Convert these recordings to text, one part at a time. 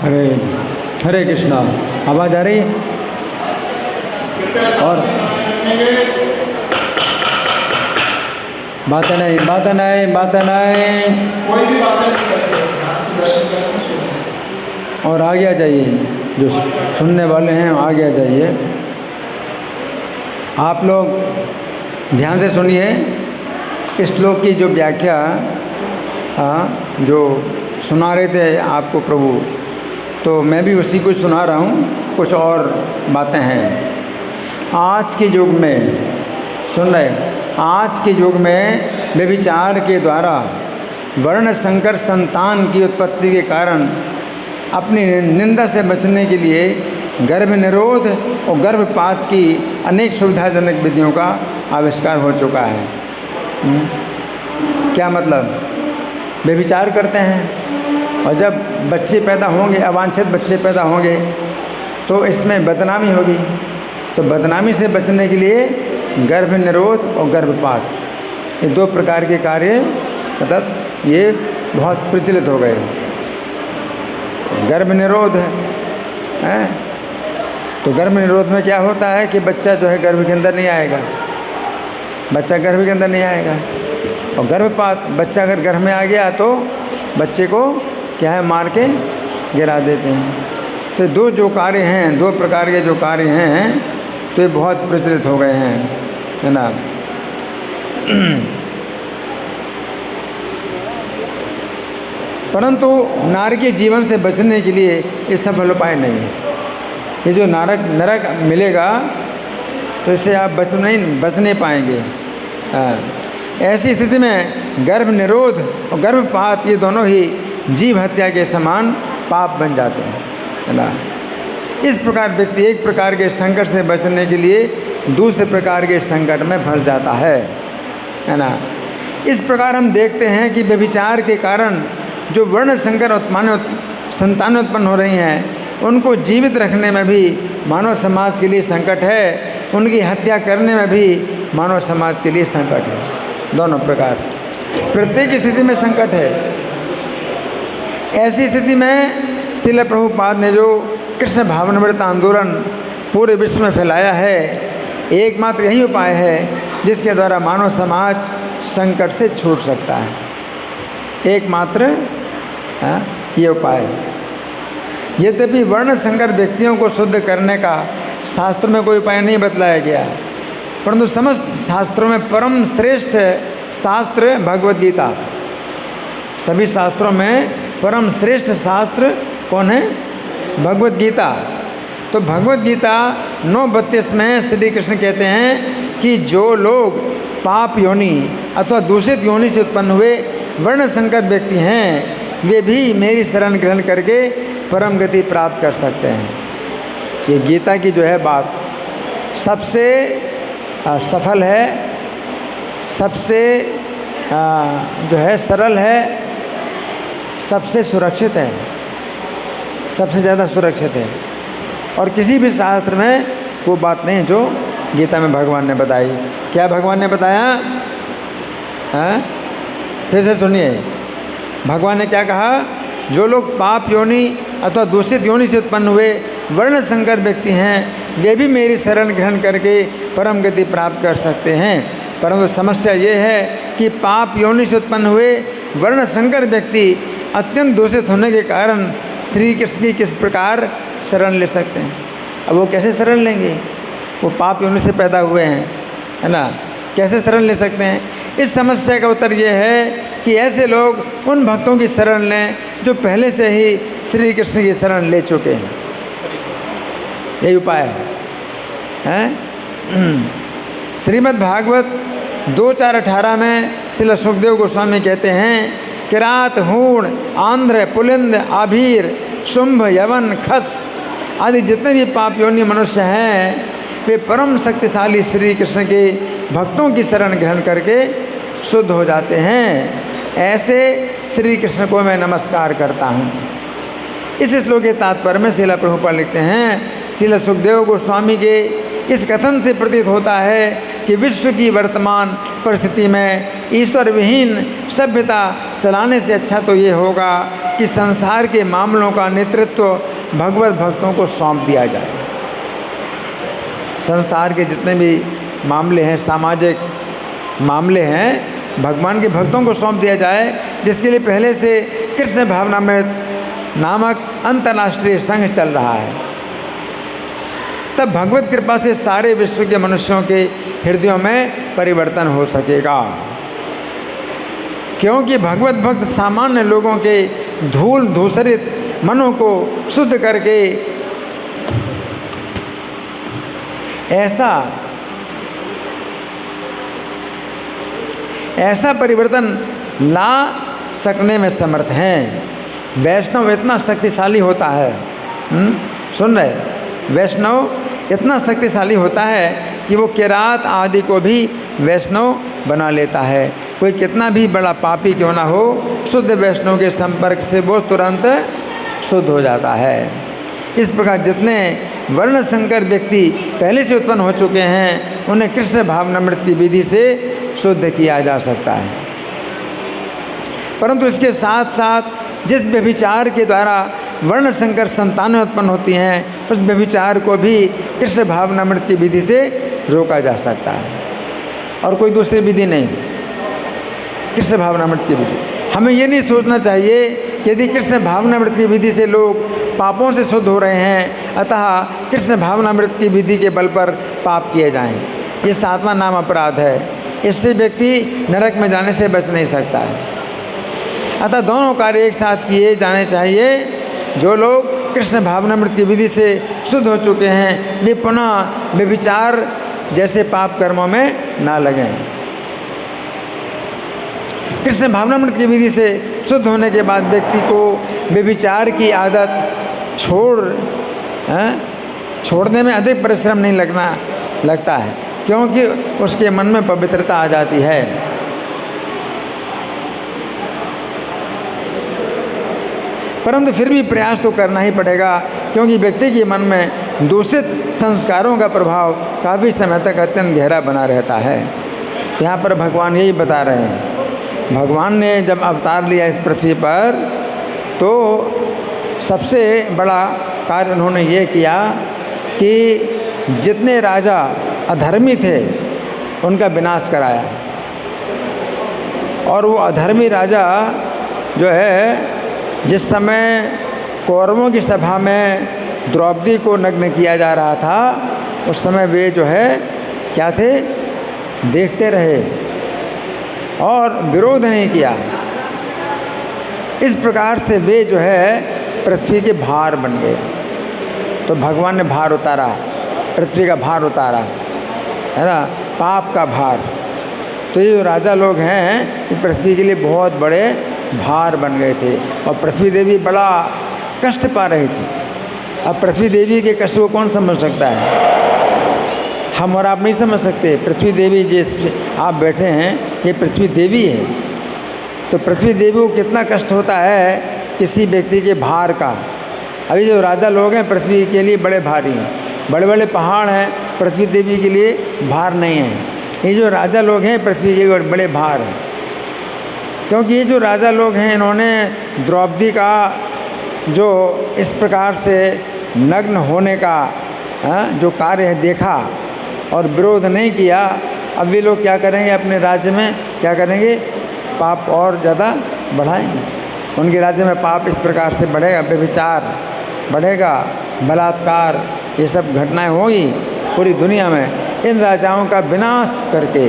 हरे हरे कृष्णा। आवाज़ आ रही है? और बातें नहीं, बातें नहीं, बातें नहीं, कोई भी बातें नहीं करते, ध्यान से दर्शन करके सुनो। और आगे आ जाइए, जो सुनने वाले हैं आगे आ जाइए। आप लोग ध्यान से सुनिए। इस श्लोक की जो व्याख्या जो सुना रहे थे आपको प्रभु, तो मैं भी उसी को सुना रहा हूँ। कुछ और बातें हैं। आज के युग में, सुन रहे, आज के युग में व्यभिचार के द्वारा वर्ण संकर संतान की उत्पत्ति के कारण अपनी निंदा से बचने के लिए गर्भ निरोध और गर्भपात की अनेक सुविधाजनक विधियों का आविष्कार हो चुका है। क्या मतलब? व्यभिचार करते हैं और जब बच्चे पैदा होंगे, अवांछित बच्चे पैदा होंगे, तो इसमें बदनामी होगी। तो बदनामी से बचने के लिए गर्भ निरोध और गर्भपात, ये दो प्रकार के कार्य मतलब ये बहुत प्रचलित हो गए। गर्भ निरोध है, तो गर्भ निरोध में क्या होता है कि बच्चा जो है गर्भ के अंदर नहीं आएगा, बच्चा गर्भ के अंदर नहीं आएगा। और गर्भपात, बच्चा अगर गर्भ में आ गया तो बच्चे को क्या है, मार के गिरा देते हैं। तो दो जो कार्य हैं, दो प्रकार के जो कार्य हैं, तो ये बहुत प्रचलित हो गए हैं, है ना। परंतु नारी के जीवन से बचने के लिए ये सफल उपाय नहीं है। ये जो नरक मिलेगा तो इससे आप बच नहीं पाएंगे। ऐसी स्थिति में गर्भ निरोध और गर्भपात ये दोनों ही जीव हत्या के समान पाप बन जाते हैं, है ना। इस प्रकार व्यक्ति एक प्रकार के संकट से बचने के लिए दूसरे प्रकार के संकट में फंस जाता है ना। इस प्रकार हम देखते हैं कि व्यभिचार के कारण जो वर्ण संकर संतानें उत्पन्न हो रही हैं, उनको जीवित रखने में भी मानव समाज के लिए संकट है, उनकी हत्या करने में भी मानव समाज के लिए संकट है। दोनों प्रकार से प्रत्येक स्थिति में संकट है। ऐसी स्थिति में श्रील प्रभुपाद ने जो कृष्ण भावनामृत आंदोलन पूरे विश्व में फैलाया है, एकमात्र यही उपाय है जिसके द्वारा मानव समाज संकट से छूट सकता है। एकमात्र ये उपाय। यद्यपि वर्ण संकर व्यक्तियों को शुद्ध करने का शास्त्र में कोई उपाय नहीं बतलाया गया, परंतु समस्त शास्त्रों में परम श्रेष्ठ शास्त्र भगवद गीता। सभी शास्त्रों में परम श्रेष्ठ शास्त्र कौन है? भगवद गीता। तो भगवद गीता 9:32 में श्री कृष्ण कहते हैं कि जो लोग पाप योनि अथवा दूषित योनि से उत्पन्न हुए वर्ण संकर व्यक्ति हैं, वे भी मेरी शरण ग्रहण करके परम गति प्राप्त कर सकते हैं। ये गीता की जो है बात सबसे सफल है, सबसे जो है सरल है, सबसे सुरक्षित है, सबसे ज़्यादा सुरक्षित है। और किसी भी शास्त्र में वो बात नहीं जो गीता में भगवान ने बताई। क्या भगवान ने बताया? फिर से सुनिए, भगवान ने क्या कहा? जो लोग पाप योनि अथवा दूषित योनि से उत्पन्न हुए वर्ण संकर व्यक्ति हैं, वे भी मेरी शरण ग्रहण करके परम गति प्राप्त कर सकते हैं। परंतु समस्या ये है कि पाप योनि से उत्पन्न हुए वर्ण संकर व्यक्ति अत्यंत दूषित होने के कारण श्री कृष्ण की किस प्रकार शरण ले सकते हैं? अब वो कैसे शरण लेंगे? वो पाप योनि से पैदा हुए हैं, है ना, कैसे शरण ले सकते हैं? इस समस्या का उत्तर ये है कि ऐसे लोग उन भक्तों की शरण लें जो पहले से ही श्री कृष्ण की शरण ले चुके हैं। यही उपाय है। श्रीमद् भागवत 2:4-18 में श्रील सुखदेव गोस्वामी कहते हैं, किरात, हूण, आंध्र, पुलिंद, आभीर, शुंभ, यवन, खस आदि जितने भी पाप योनि मनुष्य हैं, वे परम शक्तिशाली श्री कृष्ण के भक्तों की शरण ग्रहण करके शुद्ध हो जाते हैं। ऐसे श्री कृष्ण को मैं नमस्कार करता हूँ। इस श्लोक के तात्पर्य में श्रील प्रभुपाद लिखते हैं, श्रील सुखदेव गोस्वामी के इस कथन से प्रतीत होता है कि विश्व की वर्तमान परिस्थिति में ईश्वर विहीन सभ्यता चलाने से अच्छा तो ये होगा कि संसार के मामलों का नेतृत्व भगवत भक्तों को सौंप दिया जाए। संसार के जितने भी मामले हैं, सामाजिक मामले हैं, भगवान के भक्तों को सौंप दिया जाए, जिसके लिए पहले से कृष्ण भावनामृत नामक अंतर्राष्ट्रीय संघ चल रहा है। तब भगवत कृपा से सारे विश्व के मनुष्यों के हृदयों में परिवर्तन हो सकेगा, क्योंकि भगवत भक्त सामान्य लोगों के धूल धूसरित मनों को शुद्ध करके ऐसा परिवर्तन ला सकने में समर्थ हैं। वैष्णव इतना शक्तिशाली होता है, सुन रहे, वैष्णव इतना शक्तिशाली होता है कि वो किरात आदि को भी वैष्णव बना लेता है। कोई कितना भी बड़ा पापी क्यों ना हो, शुद्ध वैष्णव के संपर्क से वो तुरंत शुद्ध हो जाता है। इस प्रकार जितने वर्ण संकर व्यक्ति पहले से उत्पन्न हो चुके हैं, उन्हें कृष्ण भावनामृत की विधि से शुद्ध किया जा सकता है। परंतु इसके साथ साथ जिस व्यभिचार के द्वारा वर्ण संकर संतानें उत्पन्न होती हैं, उस व्यभिचार को भी कृष्ण भावनामृत की विधि से रोका जा सकता है, और कोई दूसरी विधि नहीं, कृष्ण भावनामृत की विधि। हमें ये नहीं सोचना चाहिए कि यदि कृष्ण भावनामृत की विधि से लोग पापों से शुद्ध हो रहे हैं, अतः कृष्ण भावनामृत की विधि के बल पर पाप किए जाएं। ये 7वां नाम अपराध है, इससे व्यक्ति नरक में जाने से बच नहीं सकता है। अतः दोनों कार्य एक साथ किए जाने चाहिए। जो लोग कृष्ण भावनामृत की विधि से शुद्ध हो चुके हैं, वे पुनः व्यभिचार जैसे पाप कर्मों में ना लगें। कृष्ण भावनामृत की विधि से शुद्ध होने के बाद व्यक्ति को व्यभिचार की आदत छोड़ने में अधिक परिश्रम नहीं लगता है, क्योंकि उसके मन में पवित्रता आ जाती है। परंतु फिर भी प्रयास तो करना ही पड़ेगा, क्योंकि व्यक्ति के मन में दूषित संस्कारों का प्रभाव काफ़ी समय तक अत्यंत गहरा बना रहता है। यहाँ पर भगवान यही बता रहे हैं। भगवान ने जब अवतार लिया इस पृथ्वी पर, तो सबसे बड़ा कार्य उन्होंने ये किया कि जितने राजा अधर्मी थे उनका विनाश कराया। और वो अधर्मी राजा जो है, जिस समय कौरवों की सभा में द्रौपदी को नग्न किया जा रहा था, उस समय वे जो है क्या थे, देखते रहे और विरोध नहीं किया। इस प्रकार से वे जो है पृथ्वी के भार बन गए। तो भगवान ने भार उतारा, पृथ्वी का भार उतारा, है ना, पाप का भार। तो ये जो राजा लोग हैं, ये पृथ्वी के लिए बहुत बड़े भार बन गए थे, और पृथ्वी देवी बड़ा कष्ट पा रही थी। अब पृथ्वी देवी के कष्ट को कौन समझ सकता है? हम और आप नहीं समझ सकते। पृथ्वी देवी जिस आप बैठे हैं, ये पृथ्वी देवी है। तो पृथ्वी देवी को कितना कष्ट होता है किसी व्यक्ति के भार का। अभी जो राजा लोग हैं पृथ्वी के लिए बड़े भारी हैं, बड़े बड़े पहाड़ हैं, पृथ्वी देवी के लिए भार नहीं है। ये जो राजा लोग हैं पृथ्वी के बड़े भार हैं, क्योंकि ये जो राजा लोग हैं, इन्होंने द्रौपदी का जो इस प्रकार से नग्न होने का जो कार्य है देखा और विरोध नहीं किया। अब वे लोग क्या करेंगे, अपने राज्य में क्या करेंगे, पाप और ज़्यादा बढ़ाएंगे। उनके राज्य में पाप इस प्रकार से बढ़ेगा, व्यभिचार बढ़ेगा, बलात्कार, ये सब घटनाएं होंगी पूरी दुनिया में। इन राजाओं का विनाश करके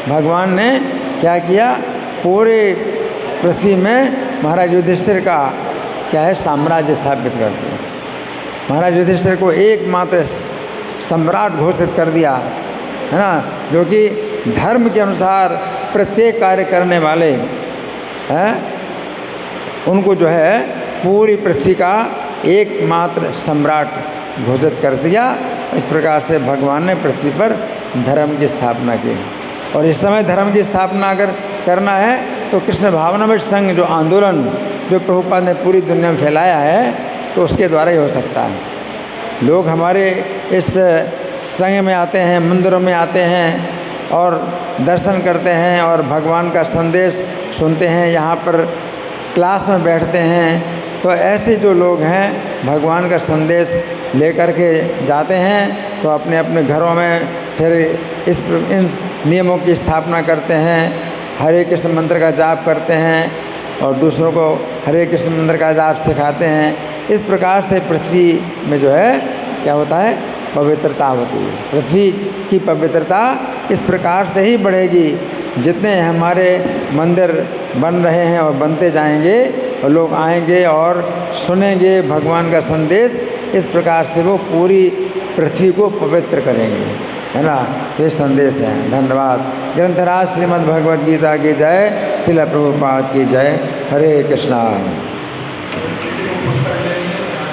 भगवान ने क्या किया, पूरे पृथ्वी में महाराज युधिष्ठिर का क्या है, साम्राज्य स्थापित कर दिया। महाराज युधिष्ठिर को एकमात्र सम्राट घोषित कर दिया, है ना, जो कि धर्म के अनुसार प्रत्येक कार्य करने वाले हैं, उनको जो है पूरी पृथ्वी का एकमात्र सम्राट घोषित कर दिया। इस प्रकार से भगवान ने पृथ्वी पर धर्म की स्थापना की। और इस समय धर्म की स्थापना अगर करना है तो कृष्ण भावनामृत संघ जो आंदोलन जो प्रभुपाद ने पूरी दुनिया में फैलाया है, तो उसके द्वारा ही हो सकता है। लोग हमारे इस संघ में आते हैं, मंदिरों में आते हैं और दर्शन करते हैं और भगवान का संदेश सुनते हैं। यहाँ पर क्लास में बैठते हैं तो ऐसे जो लोग हैं भगवान का संदेश लेकर के जाते हैं तो अपने अपने घरों में फिर इन नियमों की स्थापना करते हैं, हरे कृष्ण मंत्र का जाप करते हैं और दूसरों को हरे कृष्ण मंत्र का जाप सिखाते हैं। इस प्रकार से पृथ्वी में जो है क्या होता है, पवित्रता होती है। पृथ्वी की पवित्रता इस प्रकार से ही बढ़ेगी, जितने हमारे मंदिर बन रहे हैं और बनते जाएंगे और लोग आएंगे और सुनेंगे भगवान का संदेश, इस प्रकार से वो पूरी पृथ्वी को पवित्र करेंगे, है ना। तो ये संदेश है। धन्यवाद। ग्रंथराज श्रीमद् भगवद गीता की जय, श्रील प्रभुपाद की जय। हरे कृष्णा।